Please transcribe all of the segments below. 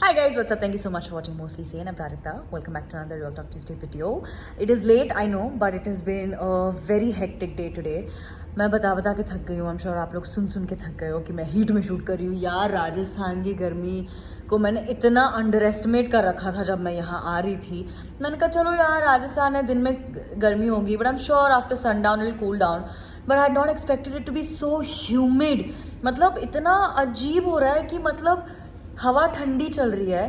Hi guys, what's up? Thank you so much for watching Mostly Sane. I'm Prajakta. Welcome back to another Real Talk Tuesday video. It is late, I know, but it has been a very hectic day today. मैं बता के थक गई हूँ. I'm sure आप लोग सुन के थक गए हो कि मैं हीट में शूट कर रही हूँ. यार राजस्थान की गर्मी को मैंने इतना अंडर एस्टिमेट कर रखा था जब मैं यहाँ आ रही थी. मैंने कहा चलो यार राजस्थान है, दिन में गर्मी होगी, but I am sure after sundown it will cool down. But I don't expected it to be so humid. मतलब इतना अजीब हो रहा है कि मतलब हवा ठंडी चल रही है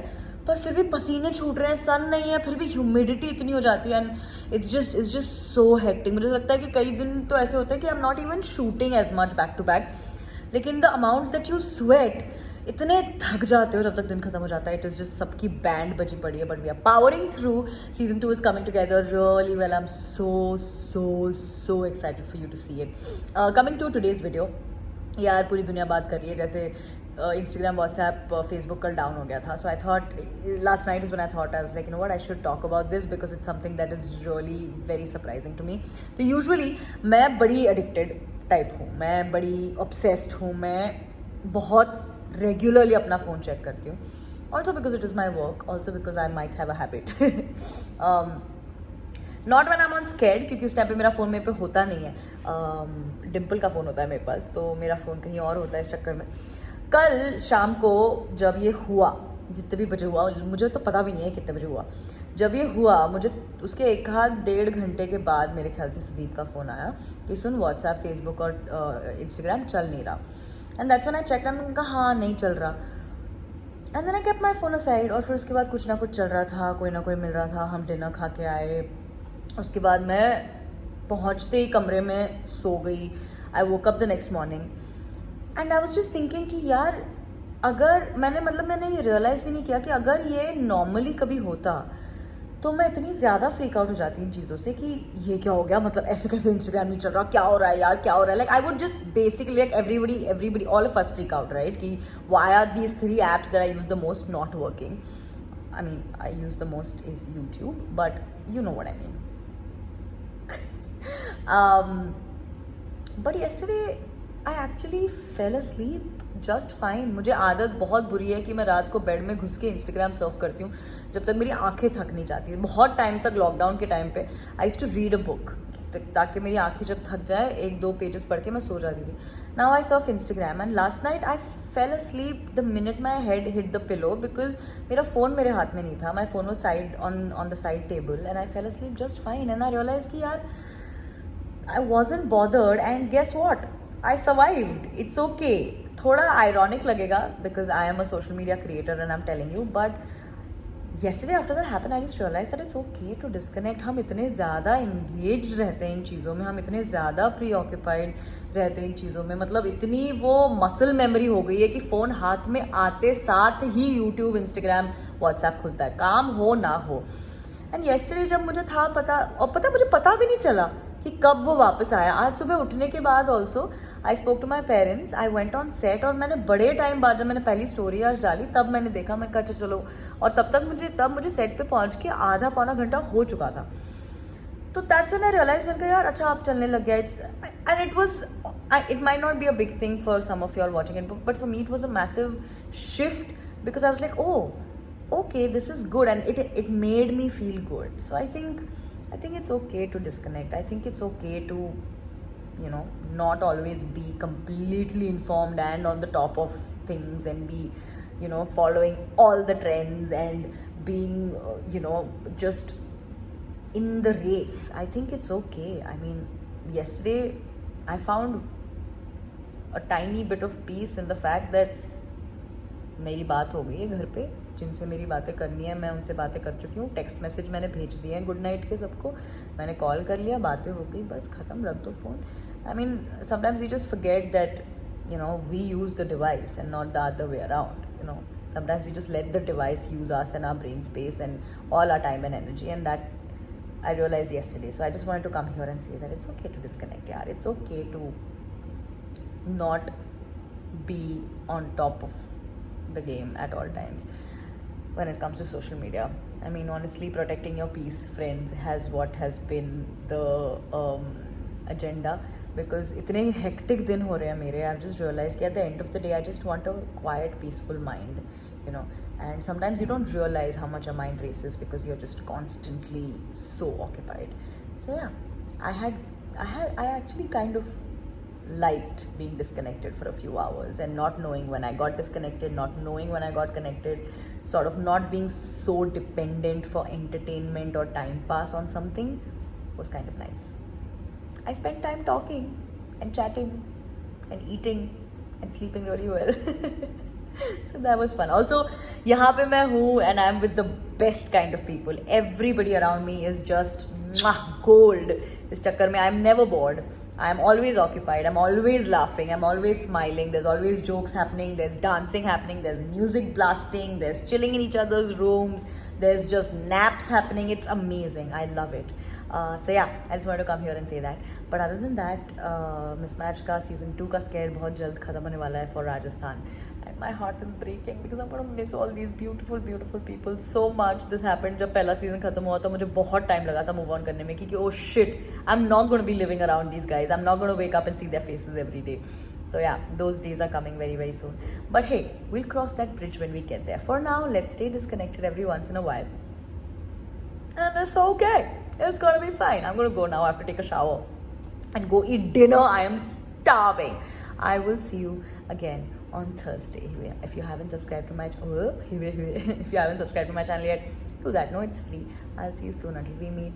पर फिर भी पसीने छूट रहे हैं. सन नहीं है फिर भी ह्यूमिडिटी इतनी हो जाती है and it's just so hectic. मुझे लगता है कि कई दिन तो ऐसे होते हैं कि I am not even shooting as much back to back, लेकिन the amount that you sweat, इतने थक जाते हो जब तक दिन खत्म हो जाता है. इट इज़ जस्ट सबकी बैंड बजी पड़ी है, but we are powering through. Season 2 is coming together really well. I am so excited for you to see it. Coming to today's video. यार पूरी दुनिया बात कर रही है, जैसे इंस्टाग्राम, व्हाट्सएप, फेसबुक कल डाउन हो गया था. So I thought last night is when I thought I was like you know what, I should talk about this because it's something that is really very surprising to me. तो usually मैं बड़ी addicted type हूँ, मैं बड़ी obsessed हूँ, मैं बहुत regularly अपना फ़ोन चेक करती हूँ. Also because it is my work, also because I might have a habit. Not when I am on scared, क्योंकि उस टाइम पे मेरा फ़ोन मेरे पे होता नहीं है. डिम्पल का फ़ोन होता है मेरे पास, तो मेरा फ़ोन कहीं और होता है इस चक्कर में. कल शाम को जब ये हुआ, जितने भी बजे हुआ, मुझे तो पता भी नहीं है कितने बजे हुआ, जब ये हुआ मुझे उसके एक आध डेढ़ घंटे के बाद मेरे ख्याल से सुदीप का फ़ोन आया कि सुन व्हाट्सएप, फेसबुक और इंस्टाग्राम चल नहीं रहा. And that's when I check and उनका हाँ नहीं चल रहा. And then I kept my phone aside. और फिर उसके बाद कुछ ना कुछ चल रहा था, कोई ना कोई मिल रहा था, हम डिनर खा के आए. उसके बाद मैं पहुँचते ही कमरे में सो गई. I woke up the next morning and I was just thinking कि यार अगर मैंने ये रियलाइज़ भी नहीं किया कि अगर ये नॉर्मली कभी होता तो मैं इतनी ज़्यादा फ्रीक आउट हो जाती इन चीज़ों से कि ये क्या हो गया, मतलब ऐसे कैसे इंस्टाग्राम नहीं चल रहा, क्या हो रहा है यार, क्या हो रहा है. Like I would just basically like everybody all of us freak out, right, कि why are these 3 apps that I use the most not working. I mean I use the most is YouTube, but you know what I mean. But yesterday I actually fell asleep just fine. मुझे आदत बहुत बुरी है कि मैं रात को bed में घुस के इंस्टाग्राम सर्व करती हूँ जब तक मेरी आंखें थक नहीं जाती. बहुत टाइम तक लॉकडाउन के टाइम पे I used to read a book ताकि मेरी आंखें जब थक जाए 1-2 पेजेस पढ़ के मैं सो जाती थी. Now I surf Instagram and last night I fell asleep the minute my head hit the pillow because मेरा फ़ोन मेरे हाथ में नहीं था. My phone was side on the side table and I fell asleep just fine. And I realize कि यार I wasn't bothered and guess what? I survived. It's okay. थोड़ा ironic लगेगा because I am a social media creator and I'm telling you, but yesterday after that happened, I just realized that it's okay to disconnect. हम इतने ज़्यादा engaged रहते हैं इन चीज़ों में, हम इतने ज़्यादा preoccupied रहते हैं इन चीज़ों में, मतलब इतनी वो muscle memory हो गई है कि फ़ोन हाथ में आते साथ ही YouTube, Instagram, WhatsApp खुलता है, काम हो ना हो. एंड yesterday जब मुझे था मुझे पता भी नहीं चला कि कब वो वापस आया. आज सुबह उठने के बाद also I spoke to my parents, I went on set और मैंने बड़े टाइम बाद जब मैंने पहली स्टोरी आज डाली तब मैंने देखा. मैं कहा चलो, और तब मुझे सेट पे पहुंच के आधा पौना घंटा हो चुका था. तो दैट्स व्हेन आई रियलाइज, मैंने कहा यार अच्छा आप चलने लग गया. It might not be a big thing for some of you are watching it, but for me it was a massive shift because I was like okay, this is good, and it made me feel good. So I think it's okay to disconnect. I think it's okay to not always be completely informed and on the top of things and be following all the trends and being just in the race. I think it's okay. I mean, yesterday I found a tiny bit of peace in the fact that मेरी बात हो गई है घर पे, जिनसे मेरी बातें करनी है मैं उनसे बातें कर चुकी हूँ. टेक्स्ट मैसेज मैंने भेज दिए हैं गुड नाइट के सबको, मैंने कॉल कर लिया, बातें हो गई, बस ख़त्म, रख दो phone. I mean sometimes you just forget that we use the device and not the other way around. Sometimes you just let the device use us and our brain space and all our time and energy, and that I realized yesterday. So I just wanted to come here and say that it's okay to disconnect. Yeah, it's okay to not be on top of the game at all times when it comes to social media. I mean, honestly, protecting your peace, friends, has been the agenda because इतने hectic दिन हो रहे हैं मेरे. I've just realized कि at the end of the day I just want a quiet, peaceful mind, and sometimes you don't realize how much your mind races because you're just constantly so occupied. So yeah, I actually kind of liked being disconnected for a few hours and not knowing when I got disconnected, not knowing when I got connected, sort of not being so dependent for entertainment or time pass on something was kind of nice. I spent time talking and chatting and eating and sleeping really well. So that was fun. Also, यहाँ पे मैं हूँ and I'm with the best kind of people. Everybody around me is just gold. इस चक्कर में I'm never bored. I'm always occupied. I'm always laughing. I'm always smiling. There's always jokes happening. There's dancing happening. There's music blasting. There's chilling in each other's rooms. There's just naps happening. It's amazing. I love it. So yeah, I just wanted to come here and say that. But other than that, Mismatch का season 2 का scare बहुत जल्द खत्म होने वाला है for Rajasthan. And my heart is breaking because I'm going to miss all these beautiful, beautiful people so much. This happened जब पहला season खत्म हुआ तो मुझे बहुत time लगा था move on करने में क्योंकि oh shit, I'm not going to be living around these guys. I'm not going to wake up and see their faces every day. So yeah, those days are coming very, very soon. But hey, we'll cross that bridge when we get there. For now, let's stay disconnected every once in a while. And it's okay. It's going to be fine. I'm going to go now. I have to take a shower and go eat dinner. I am starving. I will see you again on Thursday. If you haven't subscribed to my if you haven't subscribed to my channel yet, do that. No, it's free. I'll see you soon until we meet.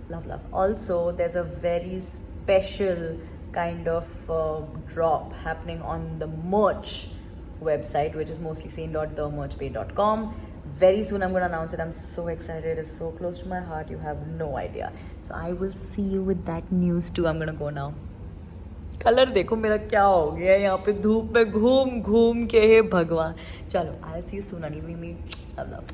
Love, love. Also, there's a very special kind of drop happening on the merch website, which is mostly sane.themerchbay.com. Very soon I'm going to announce it. I'm so excited. It's so close to my heart. You have no idea. So I will see you with that news too. I'm going to go now. Colour देखो मेरा क्या हो गया है यहाँ पे धूप में घूम घूम के, हे भगवान. चलो, I'll see you soon until we meet. Love, love.